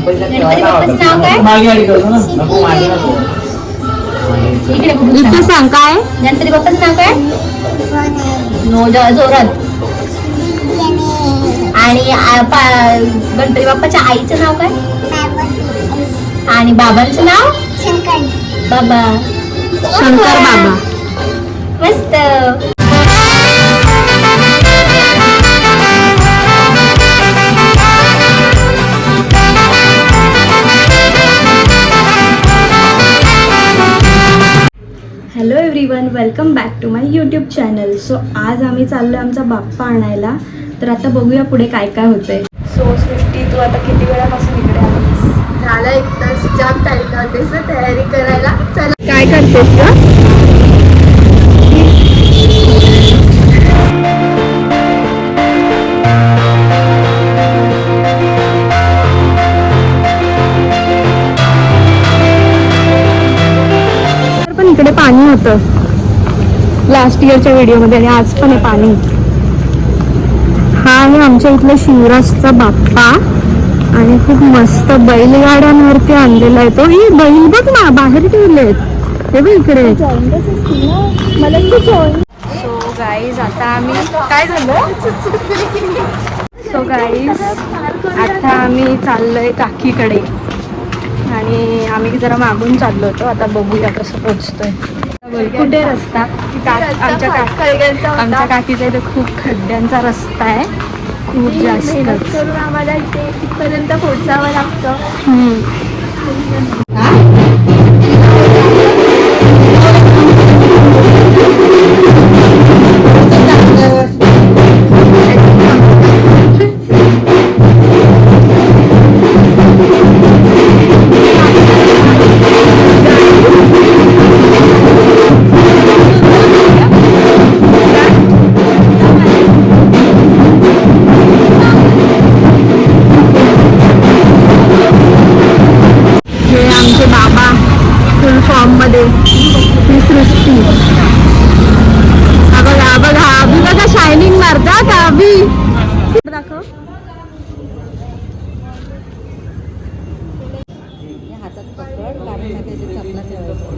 नाव काय? इथे सांग काय गणपती बाप्पाचं नाव काय? जोरात. आणि गणपती बाप्पाच्या आईचं नाव काय? आणि बाबांचं नाव? बाबा. शंकर बाबा. मस्त. Hello everyone, welcome back to my YouTube channel. So आज आम्ही चाललो आमचा बाप्पा आणायला. तर आता बघूया पुढे काय काय होतंय. सो सृष्टी, तू आता किती वेळापासून इकडे आलीस? झालं एक तास. जाम टाईम लागतेस तयारी करायला. चला, काय करतेस का? पण इकडे पाणी होतं लास्ट इयरच्या व्हिडिओमध्ये आणि आज पण आहे पाणी. हा आहे आमच्या इथला शिवराजचा बाप्पा आणि खूप मस्त बैलगाड्यांवरती आणलेला आहे तो. ही बैल बघ ना, बाहेर ठेवलेत हे बघ इकडे. सो गाईज, आता आम्ही काय झालं? सो गाईज, आता आम्ही चाललोय काकीकडे आणि आम्ही जरा मागून चाललो होतो. आता बघूया कसं पोहोचतोय. कुठे रस्ता? आमच्या काकीचा इथे खूप खड्ड्यांचा रस्ता आहे, खूप जास्त. आम्हाला इथे तिथपर्यंत पोहोचावं लागतं. मध्ये ही सृष्टी. हा बघा अभि बघा शायनिंग मारता का अभि? दाखव. हातात पकड, कारण त्याची चपला ठेवायची.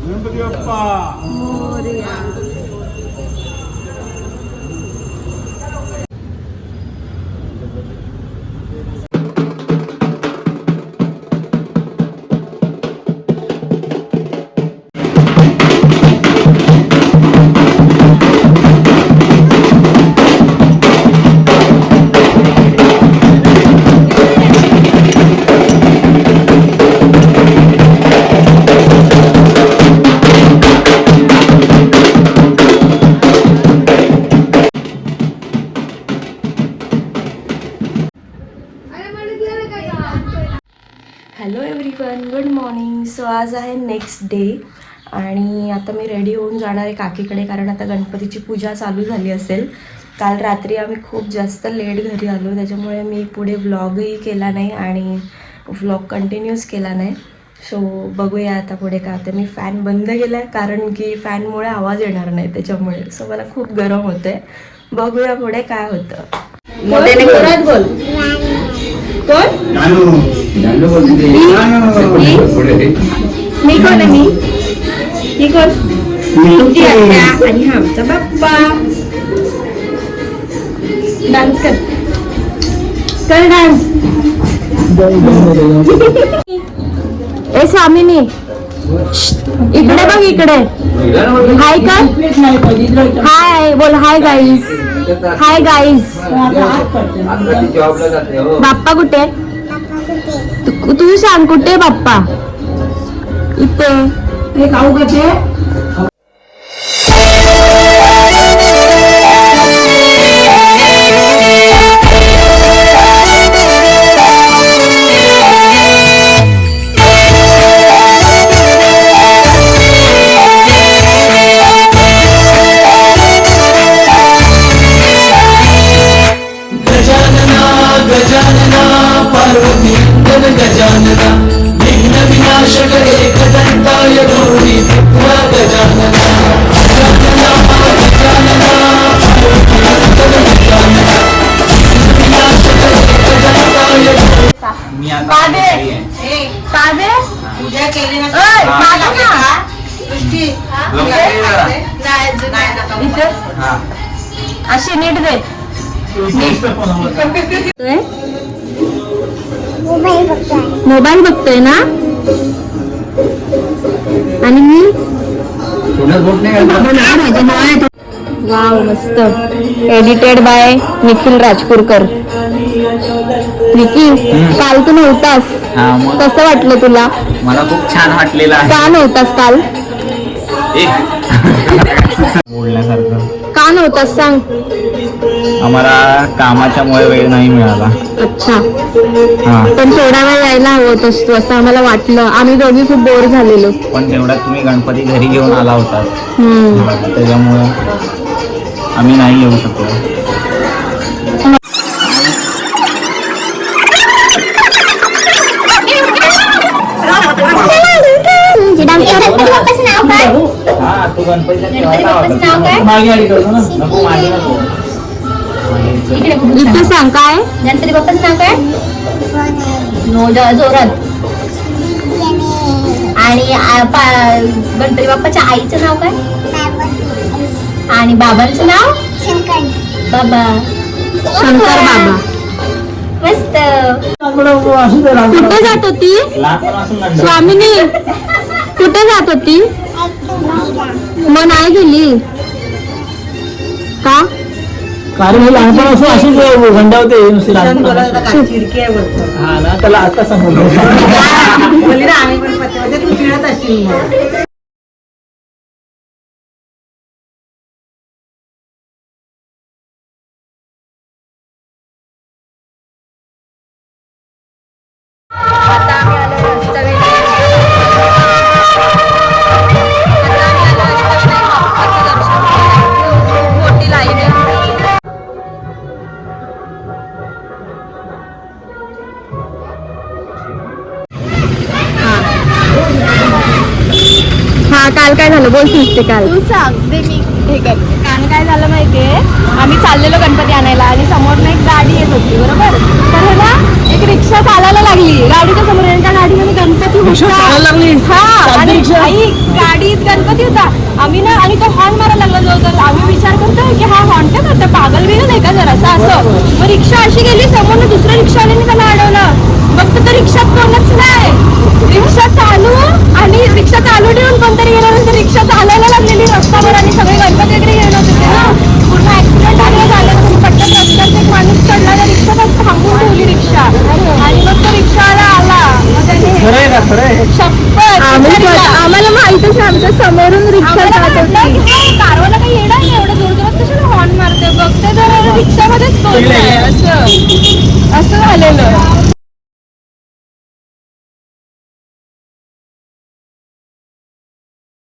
Ganpati Bappa Morya. Hello everyone, good morning. So आज आहे नेक्स्ट डे आणि आता मी रेडी होऊन जाणार आहे काकीकडे, कारण आता गणपतीची पूजा चालू झाली असेल. काल रात्री आम्ही खूप जास्त लेट घरी आलो, त्याच्यामुळे मी पुढे व्लॉगही केला नाही आणि व्लॉग कंटिन्यूच केला नाही. सो बघूया आता पुढे काय होतं. मी फॅन बंद केला आहे कारण की फॅनमुळे आवाज येणार नाही त्याच्यामुळे. सो मला खूप गरम होतं आहे. बघूया पुढे काय होतं. बोल. कोण? मी कोण आहे? मी कोण? आणि हा आमचा बाप्पा. डान्स कर डान्स. ए स्वामिनी, इकडे बघ, इकडे हाय कर. हाय बोल. Hi guys. Hi guys. बाप्पा कुठे? तू सांग कुठे बाप्पा? इथे. हे खाऊ कसे? गजानना विघ्न विनाशक एकदंताय गौरी गजानना गजानना गजानना मी आता घरी आहे. कादे पूजा केली ना ओय, काका ना. लोकं ये जरा. नाही अजून नाही. इथे हा. अशी नीट दे मोबाईल बघतोय ना आणि मी वाव मस्त एडिटेड बाय निखिल राजपूरकर. निखिल काल तू नव्हतास हा, मग कसं वाटलं तुला? मला खूप छान वाटलेलं आहे. का नव्हतास काल? बोलण्यासारखं का नव्हतास सांग. आम्हाला कामाच्यामुळे वेळ नाही मिळाला. अच्छा हा, पण थोडा वेळ यायला हवं होतंस तू असं आम्हाला वाटलं. आम्ही दोघी खूप बोर झालेलो. पण तेवढ्यात तुम्ही गणपती घरी घेऊन आला होता, त्याच्यामुळे आम्ही नाही येऊ शकलो. हा, तू गणपतीच्या मागे आली करतो ना. नको मागे नको. इथे सांग काय गणपती बाप्पाचं नाव काय? जोरात. आणि गणपती बाप्पाच्या आईचं नाव काय? आणि बाबांचं नाव? बाबा. शंकर बाबा. मस्त. कुठे जात होती स्वामिनी? कुठे जात होती? मग नाही गेली का? कारण मी लहानपणापासून अशीच गंडावते नुसती खिडकी आहे वरचं. हा ना, त्याला आता समजलं. बोलली ना आम्ही पण पत्त्यामध्ये तू चिडत असशील मग. हा काल काय झालं बोल सुचते काल. तू सांग ते मी हे करते. काल काय झालं माहितीये, आम्ही चाललेलो गणपती आणायला आणि समोरनं एक गाडी येत होती बरोबर. तर है ना एक रिक्षा चालायला लागली गाडीच्या समोर. त्या गाडीमध्ये गणपती होता. हा आणि आई गाडीत गणपती होता. आम्ही ना आणि तो हॉर्न मारायला लागला जवळ. आम्ही विचार करतोय की हा हॉर्न काय करतो, पागल बिगल नाही का जरासा असं. मग रिक्षा अशी गेली, समोरनं दुसऱ्या रिक्षावाल्याने त्याला अडवलं. फक्त तर रिक्षात कोणच नाही. रिक्षा चालू आणि रिक्षा चालू ठेवून कोणतरी गेल्यानंतर रिक्षा चालायला लागलेली रस्त्यावर आणि सगळे गणपती वगैरे घेऊन होते ना. पूर्ण ऍक्सिडेंट आलेला झालं. पटकन रस्त्यात एक माणूस चढला, त्या रिक्षा थांबून ठेवली रिक्षा आणि मग तो रिक्षावाला आला. मग त्याने शपथ आम्हाला माहितच नाही. आमच्या समोरून रिक्षा कारवाला काही येणार नाही एवढं जोर जोरात कशाला हॉर्न मारते. बघते तर रिक्षामध्येच कोण नाही असं झालेलं.